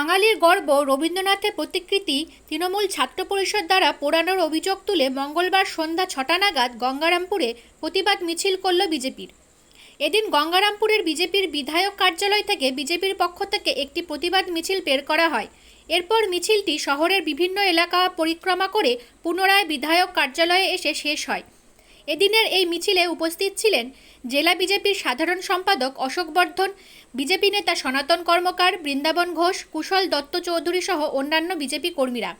বাঙালির গর্ব রবীন্দ্রনাথের প্রতিকৃতি তৃণমূল ছাত্র পরিষদ দ্বারা পোড়ানোর অভিযোগ তুলে মঙ্গলবার সন্ধ্যা ৬টা নাগাদ গঙ্গারামপুরে প্রতিবাদ মিছিল করল বিজেপির। এদিন গঙ্গারামপুরের বিজেপির বিধায়ক কার্যালয় থেকে বিজেপির পক্ষ থেকে একটি প্রতিবাদ মিছিল বের করা হয়। এরপর মিছিলটি শহরের বিভিন্ন এলাকা পরিক্রমা করে পুনরায় বিধায়ক কার্যালয়ে এসে শেষ হয়। এদিনের এই মিছিলে উপস্থিত ছিলেন জেলা বিজেপির সাধারণ সম্পাদক অশোক বর্ধন, বিজেপি নেতা সনাতন কর্মকার, বৃন্দাবন ঘোষ, কুশল দত্ত চৌধুরী সহ অন্যান্য বিজেপি কর্মীরা।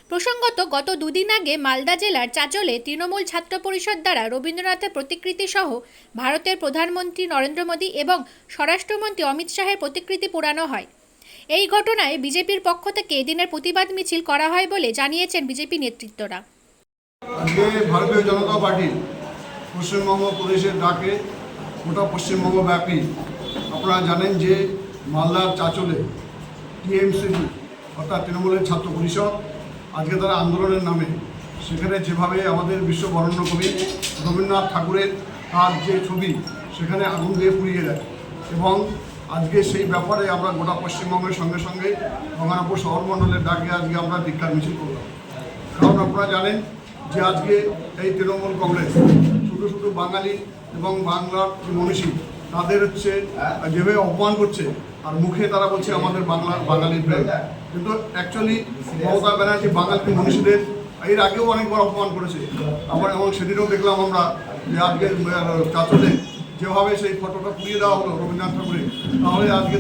প্রসঙ্গত, গত দুদিন আগে মালদা জেলার চাচলে তৃণমূল ছাত্র পরিষদ দ্বারা রবীন্দ্রনাথের প্রতিকৃতি সহ ভারতের প্রধানমন্ত্রী নরেন্দ্র মোদী এবং স্বরাষ্ট্রমন্ত্রী অমিত শাহের প্রতিকৃতি পোড়ানো হয়। এই ঘটনায় বিজেপির পক্ষ থেকে এদিনের প্রতিবাদ মিছিল করা হয় বলে জানিয়েছেন বিজেপি নেতৃত্বরা। আজকে ভারতীয় জনতা পার্টি পশ্চিমবঙ্গ প্রদেশের ডাকে গোটা পশ্চিমবঙ্গ ব্যাপী আপনারা জানেন যে মালদার চাচলে টিএমসিপি অর্থাৎ তৃণমূলের ছাত্র পরিষদ আজকে তারা আন্দোলনের নামে সেখানে যেভাবে আমাদের বিশ্ববরেণ্য কবি রবীন্দ্রনাথ ঠাকুরের তার যে ছবি সেখানে আগুন দিয়ে পুড়িয়ে দেয় এবং আজকে সেই ব্যাপারে আমরা গোটা পশ্চিমবঙ্গের সঙ্গে সঙ্গে গঙ্গারামপুর শহর মণ্ডলের ডাকে আজকে আমরা ধিক্কার মিছিল করলাম। কারণ আপনারা জানেন যে আজকে এই তৃণমূল কংগ্রেস শুধু শুধু বাঙালি এবং বাংলার মনীষী তাদের যেভাবে অপমান করছে আর মুখে তারা বলছে আমাদের বাঙালির প্রেম, কিন্তু অ্যাকচুয়ালি মমতা ব্যানার্জি বাঙালি মনীষীদের এর আগেও অনেকবার অপমান করেছে। আবার এবং সেদিনও দেখলাম আমরা যে আজকে চাচলে যেভাবে সেই ফটোটা পুড়িয়ে দেওয়া হলো রবীন্দ্রনাথ ঠাকুরের, তাহলে আজকে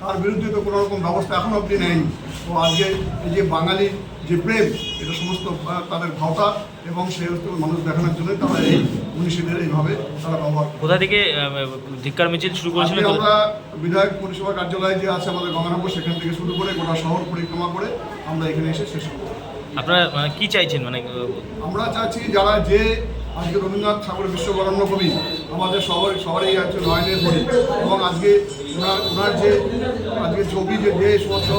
তার বিরুদ্ধে তো কোনো রকম ব্যবস্থা এখনও অবধি নেয়নি। তো আজকে এই যে বাঙালির যে প্রেম এটা সমস্ত তাদের ভাবনা এবং সেই মানুষ দেখানোর জন্য তারা এই মনীষীদের এইভাবে তারা ব্যবহার। কোথা থেকে ধিক্কার মিছিল শুরু করেছিল? আমরা বিধায়ক পরিষেবা কার্যালয় যে আছে আমাদের গঙ্গারামপুর সেখান থেকে শুরু করে গোটা শহর পরিক্রমা করে আমরা এখানে এসে শেষ করব। আপনারা কি চাইছেন? আমরা চাচ্ছি যারা যে আজকে রবীন্দ্রনাথ ঠাকুরের বিশ্ববরেণ্য কবি আমাদের শহরেই আছে নয়নের বলি এবং আজকে ওনার যে আজকে ছবি যে সমস্ত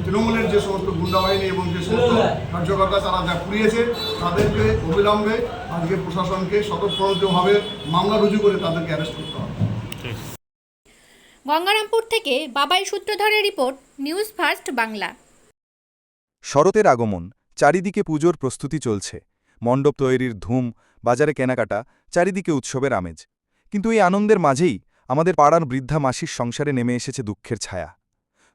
তৃণমূলের যে সমস্ত গুন্ডাবাহিনী এবং যে সমস্ত কার্যকর্তা তারা যা পুড়িয়েছে তাদেরকে অবিলম্বে আজকে প্রশাসনকে স্বতঃস্ফূর্তভাবে মামলা রুজু করে তাদেরকে অ্যারেস্ট করতে হবে। গঙ্গারামপুর থেকে বাবাই সূত্রধরের রিপোর্ট, নিউজ ফার্স্ট বাংলা। শরতের আগমন, চারিদিকে পুজোর প্রস্তুতি চলছে, মণ্ডপ তৈরির ধুম, বাজারে কেনাকাটা, চারিদিকে উৎসবের আমেজ। কিন্তু এই আনন্দের মাঝেই আমাদের পাড়ার বৃদ্ধা মাসির সংসারে নেমে এসেছে দুঃখের ছায়া।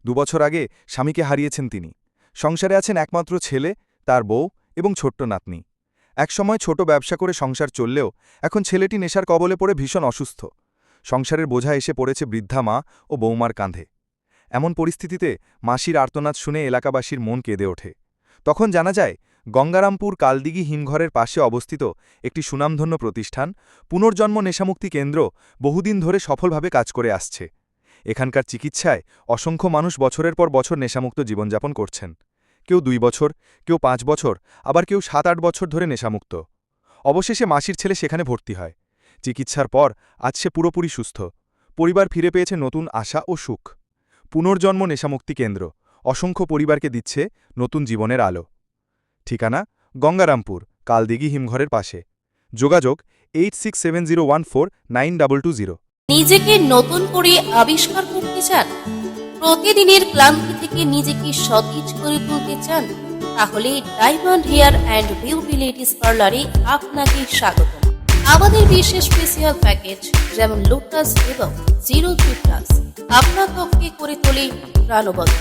2 বছর আগে স্বামীকে হারিয়েছেন তিনি। সংসারে আছেন একমাত্র ছেলে, তার বউ এবং ছোট্ট নাতনি। একসময় ছোট ব্যবসা করে সংসার চললেও এখন ছেলেটি নেশার কবলে পড়ে ভীষণ অসুস্থ। সংসারের বোঝা এসে পড়েছে বৃদ্ধা মা ও বৌমার কাঁধে। এমন পরিস্থিতিতে মাসির আর্তনাদ শুনে এলাকাবাসীর মন কেঁদে ওঠে। তখন জানা যায় গঙ্গারামপুর কালদিঘি হিমঘরের পাশে অবস্থিত একটি সুনামধন্য প্রতিষ্ঠান পুনর্জন্ম নেশামুক্তি কেন্দ্র বহুদিন ধরে সফলভাবে কাজ করে আসছে। এখানকার চিকিৎসায় অসংখ্য মানুষ বছরের পর বছর নেশামুক্ত জীবনযাপন করছেন। কেউ 2 বছর, কেউ 5 বছর, আবার কেউ 7-8 বছর ধরে নেশামুক্ত। অবশেষে মাসির ছেলে সেখানে ভর্তি হয়। চিকিৎসার পর আজ সে পুরোপুরি সুস্থ। পরিবার ফিরে পেয়েছে নতুন আশা ও সুখ। পুনর্জন্ম নেশামুক্তি কেন্দ্র অসংখ্য পরিবারকে দিচ্ছে নতুন জীবনের আলো। ঠিকানা গঙ্গারামপুর কালদিঘি হিমঘরের পাশে। যোগাযোগ 8670149220। নিজেকে নতুন করে আবিষ্কার করতে চান? প্রতিদিনের ক্লান্তি থেকে নিজেকে সতেজ করে তুলতে চান? তাহলে diamond hair and beauty ladies পার্লারে আপনাকে স্বাগত। আমাদের বিশেষ স্পেশাল প্যাকেজ যেমন লোটাস এবং 03+ আপনার ত্বককে করে তোলে প্রাণবন্ত।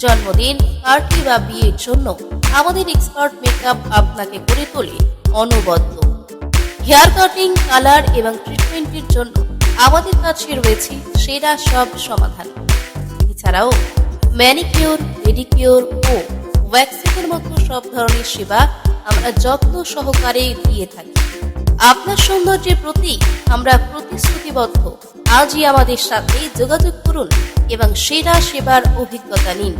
জন্মদিন, পার্টি বা বিয়ের জন্য আমাদের এক্সপার্ট মেকআপ আপনাকে করে তোলে অনবদ্য। হেয়ার কাটিং, কালার এবং ট্রিটমেন্টের জন্য আমাদের কাছে রয়েছে সেরা সব সমাধান। এছাড়াও ম্যানিকিউর, পেডিকিউর ও ওয়্যাক্সিংয়ের মতো সব ধরনের সেবা আমরা যত্ন সহকারে দিয়ে থাকি। আপনার সৌন্দর্যের প্রতি আমরা প্রতিশ্রুতিবদ্ধ। আজই আমাদের সাথে যোগাযোগ করুন এবং সেরা সেবার অভিজ্ঞতা নিন।